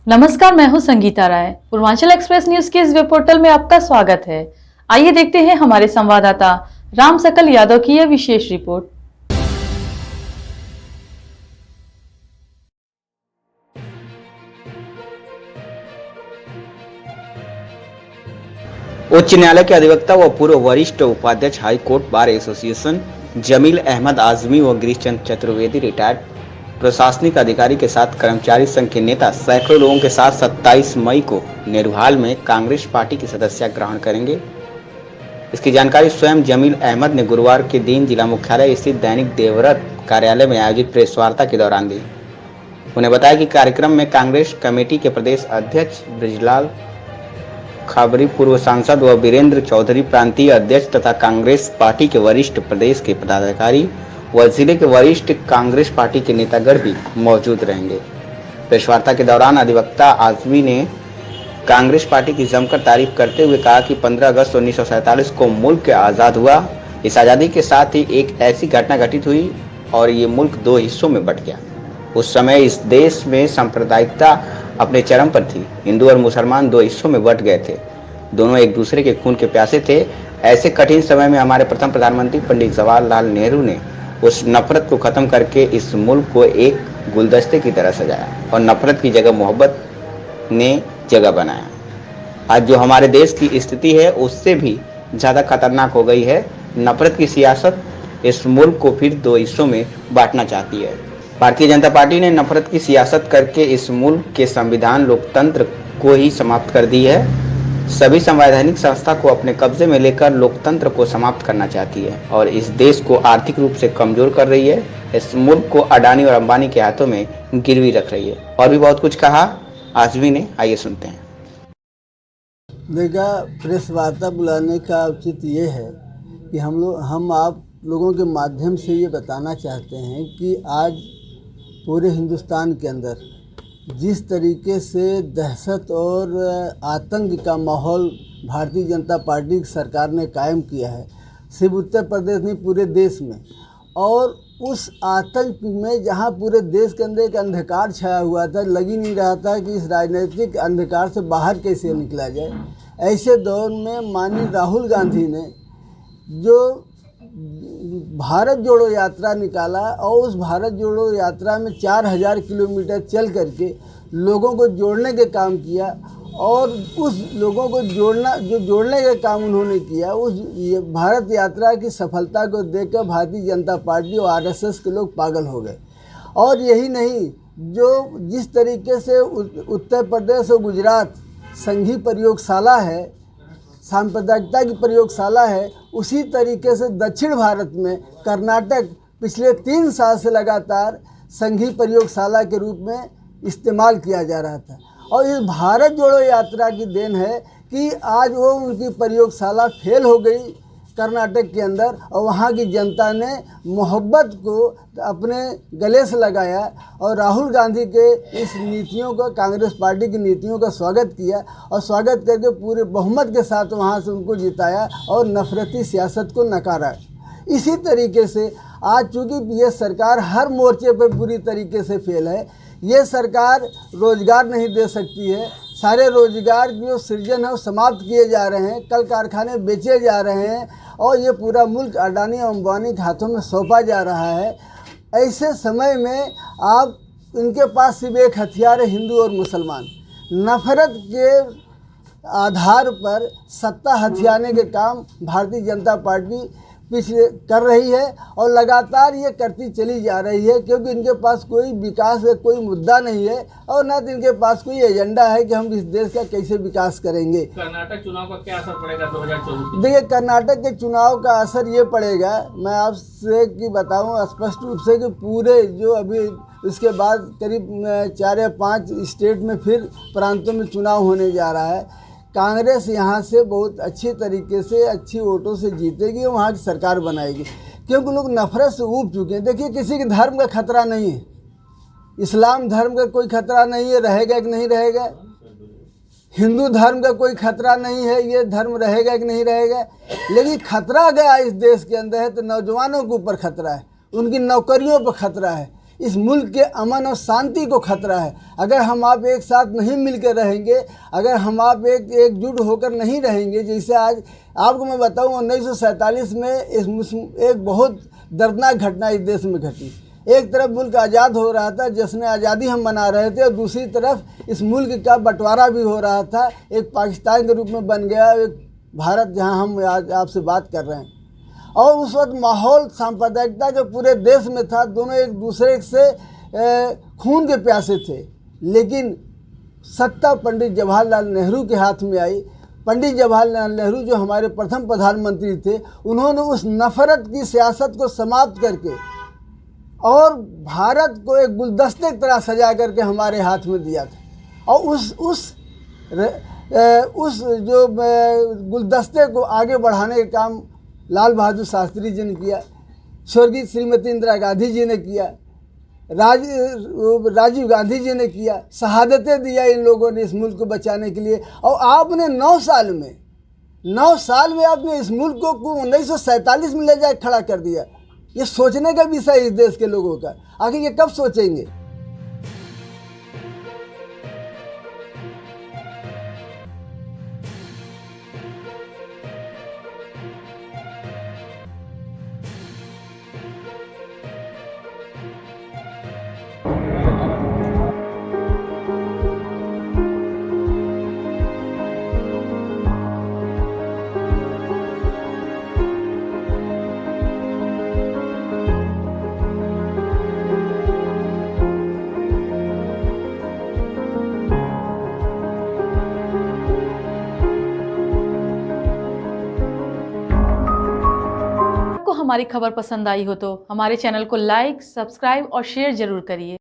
नमस्कार, मैं हूं संगीता राय। पूर्वांचल एक्सप्रेस न्यूज के इस वेब पोर्टल में आपका स्वागत है। आइए देखते हैं हमारे संवाददाता राम सकल यादव की यह विशेष रिपोर्ट। उच्च न्यायालय के अधिवक्ता व पूर्व वरिष्ठ उपाध्यक्ष high court bar association Jamil Ahmad Azmi व गिरीशचंद चतुर्वेदी रिटायर्ड प्रशासनिक अधिकारी के साथ कर्मचारी संघ के नेता सैकड़ों लोगों के साथ 27 मई को नेरहाल में कांग्रेस पार्टी की सदस्यता ग्रहण करेंगे। इसकी जानकारी स्वयं जमील अहमद ने गुरुवार के दिन जिला मुख्यालय स्थित दैनिक देवव्रत कार्यालय में आयोजित प्रेस वार्ता के दौरान दी। उन्हें बताया कि कार्यक्रम में कांग्रेस कमेटी के प्रदेश अध्यक्ष ब्रिजलाल खबरी, पूर्व सांसद व वीरेंद्र चौधरी प्रांतीय अध्यक्ष तथा कांग्रेस पार्टी के वरिष्ठ प्रदेश के पदाधिकारी व जिले के वरिष्ठ कांग्रेस पार्टी के नेतागण भी मौजूद रहेंगे। प्रेस वार्ता के दौरान अधिवक्ता आजमी ने कांग्रेस पार्टी की जमकर तारीफ करते हुए कहा कि 15 अगस्त 1947 को मुल्क आज़ाद हुआ। इस आज़ादी के साथ ही एक ऐसी घटना घटित हुई और ये मुल्क दो हिस्सों में बंट गया। उस समय इस देश में सांप्रदायिकता अपने चरम पर थी। हिंदू और मुसलमान दो हिस्सों में बंट गए थे। दोनों एक दूसरे के खून के प्यासे थे। ऐसे कठिन समय में हमारे प्रथम प्रधानमंत्री पंडित जवाहरलाल नेहरू ने उस नफरत को खत्म करके इस मुल्क को एक गुलदस्ते की तरह सजाया और नफरत की जगह मोहब्बत ने जगह बनाया। आज जो हमारे देश की स्थिति है उससे भी ज़्यादा खतरनाक हो गई है। नफरत की सियासत इस मुल्क को फिर दो हिस्सों में बांटना चाहती है। भारतीय जनता पार्टी ने नफरत की सियासत करके इस मुल्क के संविधान लोकतंत्र को ही समाप्त कर दी है। सभी संवैधानिक संस्था को अपने कब्जे में लेकर लोकतंत्र को समाप्त करना चाहती है और इस देश को आर्थिक रूप से कमजोर कर रही है। इस मुल्क को अडानी और अंबानी के हाथों में गिरवी रख रही है। और भी बहुत कुछ कहा आजमी ने, आइए सुनते हैं। देखा, प्रेस वार्ता बुलाने का औचित्य ये है कि हम आप लोगों के माध्यम से ये बताना चाहते हैं कि आज पूरे हिंदुस्तान के अंदर जिस तरीके से दहशत और आतंक का माहौल भारतीय जनता पार्टी की सरकार ने कायम किया है, सिर्फ उत्तर प्रदेश नहीं पूरे देश में, और उस आतंक में जहां पूरे देश के अंदर एक अंधकार छाया हुआ था, लग ही नहीं रहा था कि इस राजनीतिक अंधकार से बाहर कैसे निकला जाए। ऐसे दौर में माननीय राहुल गांधी ने जो भारत जोड़ो यात्रा निकाला और उस भारत जोड़ो यात्रा में 4000 किलोमीटर चल करके लोगों को जोड़ने के काम किया और उस लोगों को जोड़ने का काम उन्होंने किया। उस भारत यात्रा की सफलता को देखकर भारतीय जनता पार्टी और आरएसएस के लोग पागल हो गए। और यही नहीं, जो जिस तरीके से उत्तर प्रदेश और गुजरात संघीय प्रयोगशाला है, सांप्रदायिकता की प्रयोगशाला है, उसी तरीके से दक्षिण भारत में कर्नाटक पिछले 3 साल से लगातार संघीय प्रयोगशाला के रूप में इस्तेमाल किया जा रहा था। और इस भारत जोड़ो यात्रा की देन है कि आज वो उनकी प्रयोगशाला फेल हो गई कर्नाटक के अंदर और वहाँ की जनता ने मोहब्बत को अपने गले से लगाया और राहुल गांधी के इस नीतियों का, कांग्रेस पार्टी की नीतियों का स्वागत किया और स्वागत करके पूरे बहुमत के साथ वहाँ से उनको जिताया और नफरती सियासत को नकारा। इसी तरीके से आज चूँकि ये सरकार हर मोर्चे पर बुरी तरीके से फेल है, ये सरकार रोज़गार नहीं दे सकती है। सारे रोज़गार जो सृजन है वो समाप्त किए जा रहे हैं, कल कारखाने बेचे जा रहे हैं और ये पूरा मुल्क अडानी और अंबानी के हाथों में सौंपा जा रहा है। ऐसे समय में आप इनके पास सिर्फ एक हथियार है, हिंदू और मुसलमान। नफरत के आधार पर सत्ता हथियाने के काम भारतीय जनता पार्टी पिछले कर रही है और लगातार ये करती चली जा रही है, क्योंकि इनके पास कोई विकास का कोई मुद्दा नहीं है और न तो इनके पास कोई एजेंडा है कि हम इस देश का कैसे विकास करेंगे। कर्नाटक चुनाव का क्या असर पड़ेगा 2024? देखिए, कर्नाटक के चुनाव का असर ये पड़ेगा, मैं आपसे कि बताऊं स्पष्ट रूप से कि पूरे जो अभी इसके बाद करीब 4 या 5 स्टेट में फिर प्रांतों में चुनाव होने जा रहा है। कांग्रेस यहाँ से बहुत अच्छी तरीके से अच्छी वोटों से जीतेगी और वहाँ की सरकार बनाएगी, क्योंकि लोग नफरत से ऊब चुके हैं। देखिए, किसी के धर्म का खतरा नहीं है, इस्लाम धर्म का कोई खतरा नहीं है, रहेगा कि नहीं रहेगा। हिंदू धर्म का कोई खतरा नहीं है, ये धर्म रहेगा कि नहीं रहेगा। लेकिन खतरा गया इस देश के अंदर है तो नौजवानों के ऊपर खतरा है, उनकी नौकरियों पर खतरा है। इस मुल्क के अमन और शांति को खतरा है। अगर हम आप एक साथ नहीं मिलकर रहेंगे, अगर हम आप एकजुट होकर नहीं रहेंगे, जैसे आज आपको मैं बताऊं 1947 में एक बहुत दर्दनाक घटना इस देश में घटी। एक तरफ मुल्क आज़ाद हो रहा था, जश्न आज़ादी हम मना रहे थे, और दूसरी तरफ इस मुल्क का बंटवारा भी हो रहा था, एक पाकिस्तान के रूप में बन गया एक भारत, जहां हम आज आपसे बात कर रहे हैं। और उस वक्त माहौल सांप्रदायिकता के पूरे देश में था, दोनों एक दूसरे से खून के प्यासे थे। लेकिन सत्ता पंडित जवाहरलाल नेहरू के हाथ में आई। पंडित जवाहरलाल नेहरू जो हमारे प्रथम प्रधानमंत्री थे, उन्होंने उस नफ़रत की सियासत को समाप्त करके और भारत को एक गुलदस्ते की तरह सजा करके हमारे हाथ में दिया था। और उस जो गुलदस्ते को आगे बढ़ाने का काम लाल बहादुर शास्त्री जी ने किया, स्वर्गीय श्रीमती इंदिरा गांधी जी ने किया, राजीव गांधी जी ने किया। शहादतें दिया इन लोगों ने इस मुल्क को बचाने के लिए। और आपने 9 साल में आपने इस मुल्क को 1947 में ले जाकर खड़ा कर दिया। ये सोचने का विषय इस देश के लोगों का, आखिर ये कब सोचेंगे? आपको हमारी खबर पसंद आई हो तो हमारे चैनल को लाइक, सब्सक्राइब और शेयर जरूर करिए।